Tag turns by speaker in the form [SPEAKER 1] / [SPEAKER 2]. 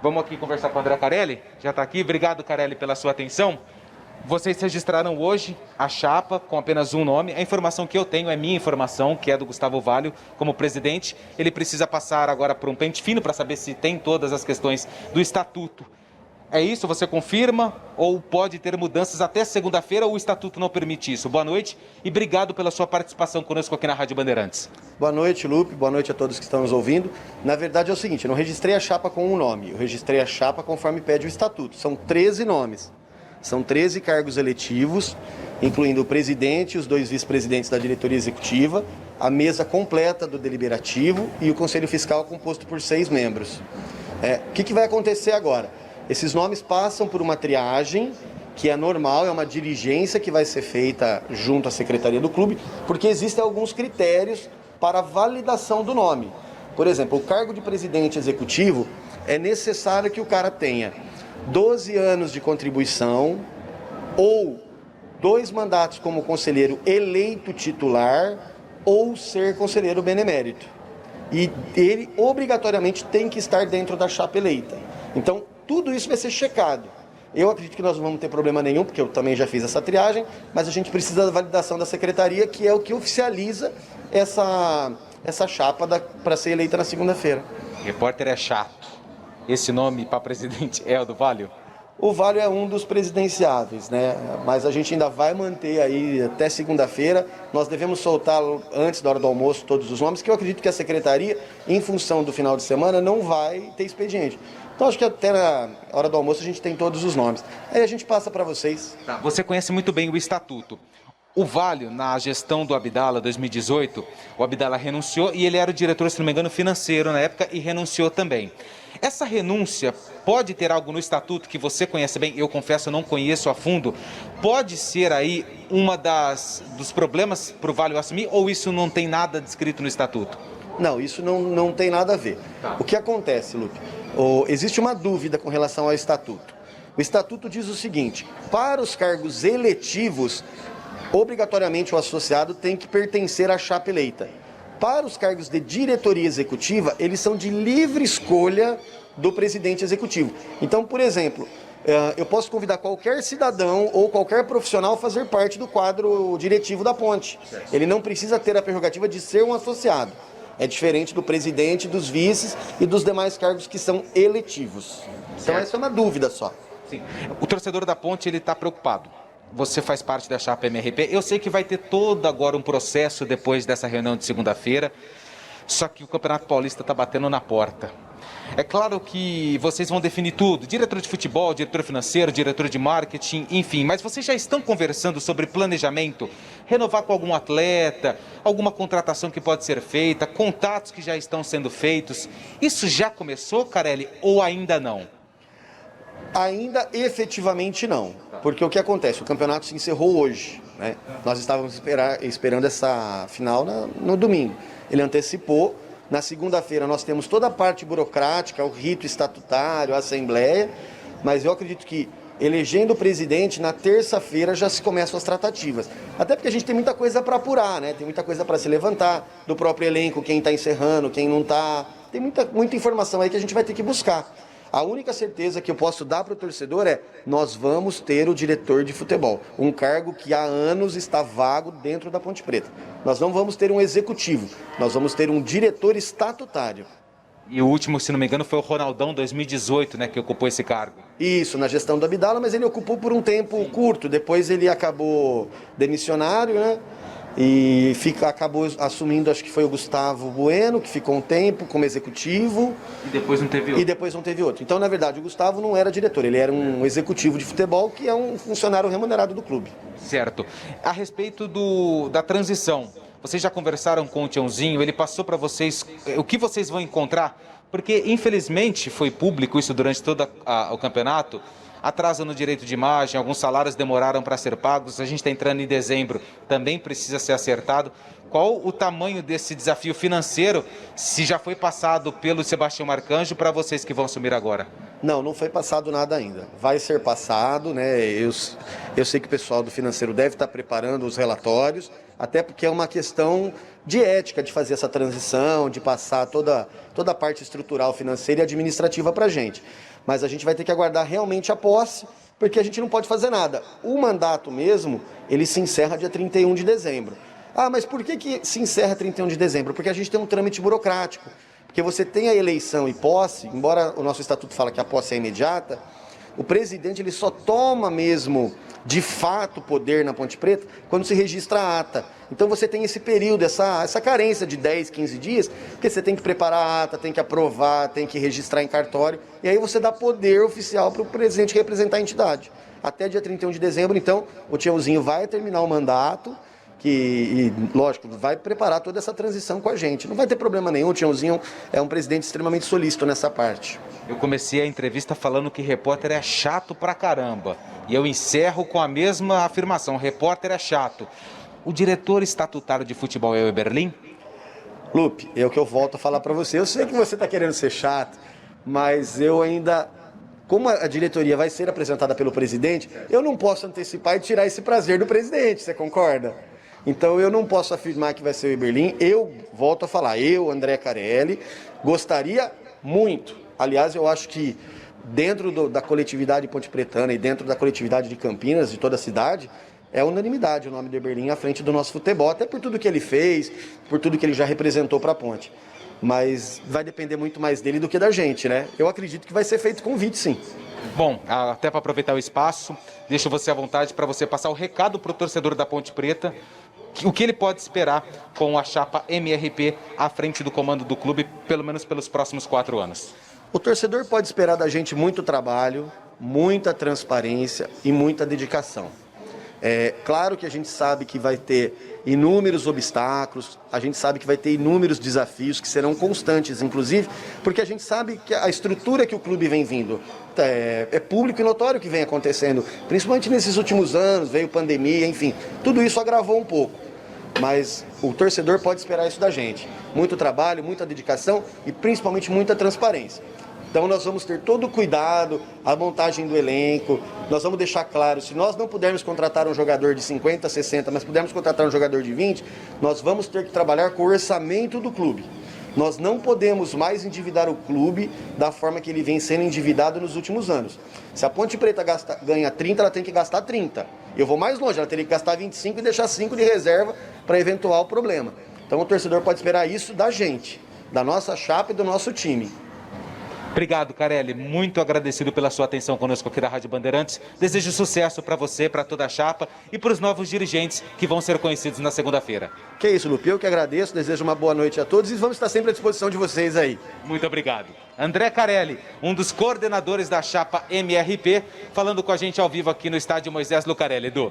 [SPEAKER 1] Vamos aqui conversar com o André Carelli, já está aqui. Obrigado, Carelli, pela sua atenção. Vocês registraram hoje a chapa com apenas um nome. A informação que eu tenho é minha informação, que é do Gustavo Valio, como presidente. Ele precisa passar agora por um pente fino para saber se tem todas as questões do estatuto. É isso? Você confirma? Ou pode ter mudanças até segunda-feira ou o estatuto não permite isso? Boa noite e obrigado pela sua participação conosco aqui na Rádio Bandeirantes.
[SPEAKER 2] Boa noite, Lupe. Boa noite a todos que estão nos ouvindo. Na verdade é o seguinte, eu não registrei a chapa com um nome, eu registrei a chapa conforme pede o estatuto. São 13 nomes, são 13 cargos eletivos, incluindo o presidente, os 2 vice-presidentes da diretoria executiva, a mesa completa do deliberativo e o conselho fiscal composto por 6 membros. O que vai acontecer agora? Esses nomes passam por uma triagem, que é normal, é uma diligência que vai ser feita junto à secretaria do clube, porque existem alguns critérios para a validação do nome. Por exemplo, o cargo de presidente executivo, é necessário que o cara tenha 12 anos de contribuição ou 2 mandatos como conselheiro eleito titular ou ser conselheiro benemérito. E ele obrigatoriamente tem que estar dentro da chapa eleita. Então, tudo isso vai ser checado. Eu acredito que nós não vamos ter problema nenhum, porque eu também já fiz essa triagem, mas a gente precisa da validação da secretaria, que é o que oficializa essa chapa para ser eleita na segunda-feira.
[SPEAKER 1] Repórter é chato. Esse nome para presidente é o do Valio?
[SPEAKER 2] O Valio é um dos presidenciáveis, né? Mas a gente ainda vai manter aí até segunda-feira. Nós devemos soltar antes da hora do almoço todos os nomes, que eu acredito que a secretaria, em função do final de semana, não vai ter expediente. Então acho que até na hora do almoço a gente tem todos os nomes. Aí a gente passa para vocês.
[SPEAKER 1] Tá, você conhece muito bem o estatuto. O Valio, na gestão do Abdala 2018, o Abdala renunciou e ele era o diretor, se não me engano, financeiro na época e renunciou também. Essa renúncia pode ter algo no estatuto que você conhece bem, eu confesso, eu não conheço a fundo. Pode ser aí dos problemas para o Valio assumir ou isso não tem nada descrito no estatuto?
[SPEAKER 2] Não, isso não tem nada a ver. Tá. O que acontece, Lupe? Existe uma dúvida com relação ao estatuto. O estatuto diz o seguinte: para os cargos eletivos, obrigatoriamente o associado tem que pertencer à chapa eleita. Para os cargos de diretoria executiva, eles são de livre escolha do presidente executivo. Então, por exemplo, eu posso convidar qualquer cidadão ou qualquer profissional a fazer parte do quadro diretivo da Ponte. Ele não precisa ter a prerrogativa de ser um associado. É diferente do presidente, dos vices e dos demais cargos que são eletivos. Então essa é uma dúvida só.
[SPEAKER 1] Sim. O torcedor da Ponte, ele está preocupado. Você faz parte da chapa MRP. Eu sei que vai ter todo agora um processo depois dessa reunião de segunda-feira, só que o Campeonato Paulista está batendo na porta. É claro que vocês vão definir tudo, diretor de futebol, diretor financeiro, diretor de marketing, enfim, mas vocês já estão conversando sobre planejamento, renovar com algum atleta, alguma contratação que pode ser feita, contatos que já estão sendo feitos. Isso já começou, Carelli, ou ainda não?
[SPEAKER 2] Ainda efetivamente não, porque o que acontece? O campeonato se encerrou hoje, né? Nós estávamos esperando essa final no domingo. Ele antecipou. Na segunda-feira nós temos toda a parte burocrática, o rito estatutário, a assembleia, mas eu acredito que elegendo o presidente, na terça-feira já se começam as tratativas. Até porque a gente tem muita coisa para apurar, né? Tem muita coisa para se levantar, do próprio elenco, quem está encerrando, quem não está. Tem muita informação aí que a gente vai ter que buscar. A única certeza que eu posso dar para o torcedor é: nós vamos ter o diretor de futebol, um cargo que há anos está vago dentro da Ponte Preta. Nós não vamos ter um executivo, nós vamos ter um diretor estatutário.
[SPEAKER 1] E o último, se não me engano, foi o Ronaldão 2018, né, que ocupou esse cargo.
[SPEAKER 2] Isso, na gestão do Abdala, mas ele ocupou por um tempo curto, depois ele acabou demissionário, né? E acabou assumindo, acho que foi o Gustavo Bueno, que ficou um tempo como executivo.
[SPEAKER 1] E depois não teve outro.
[SPEAKER 2] Então, na verdade, o Gustavo não era diretor, ele era um executivo de futebol, que é um funcionário remunerado do clube.
[SPEAKER 1] Certo. A respeito da transição, vocês já conversaram com o Tiãozinho, ele passou para vocês o que vocês vão encontrar? Porque, infelizmente, foi público isso durante todo o campeonato. Atraso no direito de imagem, alguns salários demoraram para ser pagos, a gente está entrando em dezembro, também precisa ser acertado. Qual o tamanho desse desafio financeiro, se já foi passado pelo Sebastião Marcanjo, para vocês que vão assumir agora?
[SPEAKER 2] Não foi passado nada ainda. Vai ser passado, né? Eu sei que o pessoal do financeiro deve estar preparando os relatórios, até porque é uma questão de ética de fazer essa transição, de passar toda a parte estrutural, financeira e administrativa para a gente. Mas a gente vai ter que aguardar realmente a posse, porque a gente não pode fazer nada. O mandato mesmo, ele se encerra dia 31 de dezembro. Ah, mas por que se encerra 31 de dezembro? Porque a gente tem um trâmite burocrático. Porque você tem a eleição e posse, embora o nosso estatuto fala que a posse é imediata, o presidente ele só toma mesmo, de fato, poder na Ponte Preta quando se registra a ata. Então você tem esse período, essa carência de 10, 15 dias, porque você tem que preparar a ata, tem que aprovar, tem que registrar em cartório, e aí você dá poder oficial para o presidente representar a entidade. Até dia 31 de dezembro, então, o Tiãozinho vai terminar o mandato, e, lógico, vai preparar toda essa transição com a gente. Não vai ter problema nenhum, o Tiãozinho é um presidente extremamente solícito nessa parte.
[SPEAKER 1] Eu comecei a entrevista falando que repórter é chato pra caramba. E eu encerro com a mesma afirmação, repórter é chato. O diretor estatutário de futebol é o Eberlin?
[SPEAKER 2] Lupe, é o que eu volto a falar para você. Eu sei que você está querendo ser chato, mas eu ainda... Como a diretoria vai ser apresentada pelo presidente, eu não posso antecipar e tirar esse prazer do presidente, você concorda? Então eu não posso afirmar que vai ser o Eberlin. Eu volto a falar, eu, André Carelli, gostaria muito. Aliás, eu acho que dentro da coletividade pontepretana e dentro da coletividade de Campinas, de toda a cidade, é unanimidade o nome do Eberlin à frente do nosso futebol, até por tudo que ele fez, por tudo que ele já representou para a Ponte. Mas vai depender muito mais dele do que da gente, né? Eu acredito que vai ser feito convite, sim.
[SPEAKER 1] Bom, até para aproveitar o espaço, deixo você à vontade para você passar o recado para o torcedor da Ponte Preta, o que ele pode esperar com a chapa MRP à frente do comando do clube, pelo menos pelos próximos 4 anos.
[SPEAKER 2] O torcedor pode esperar da gente muito trabalho, muita transparência e muita dedicação. É claro que a gente sabe que vai ter inúmeros obstáculos, a gente sabe que vai ter inúmeros desafios que serão constantes, inclusive, porque a gente sabe que a estrutura que o clube vem vindo é público e notório que vem acontecendo, principalmente nesses últimos anos, veio pandemia, enfim, tudo isso agravou um pouco. Mas o torcedor pode esperar isso da gente. Muito trabalho, muita dedicação e principalmente muita transparência. Então nós vamos ter todo o cuidado, a montagem do elenco, nós vamos deixar claro, se nós não pudermos contratar um jogador de 50, 60, mas pudermos contratar um jogador de 20, nós vamos ter que trabalhar com o orçamento do clube. Nós não podemos mais endividar o clube da forma que ele vem sendo endividado nos últimos anos. Se a Ponte Preta ganha 30, ela tem que gastar 30. Eu vou mais longe, ela teria que gastar 25 e deixar 5 de reserva para eventual problema. Então o torcedor pode esperar isso da gente, da nossa chapa e do nosso time.
[SPEAKER 1] Obrigado, Carelli. Muito agradecido pela sua atenção conosco aqui da Rádio Bandeirantes. Desejo sucesso para você, para toda a chapa e para os novos dirigentes que vão ser conhecidos na segunda-feira.
[SPEAKER 2] Que isso, Lupe. Eu que agradeço, desejo uma boa noite a todos e vamos estar sempre à disposição de vocês aí.
[SPEAKER 1] Muito obrigado. André Carelli, um dos coordenadores da chapa MRP, falando com a gente ao vivo aqui no estádio Moisés Lucarelli. Edu.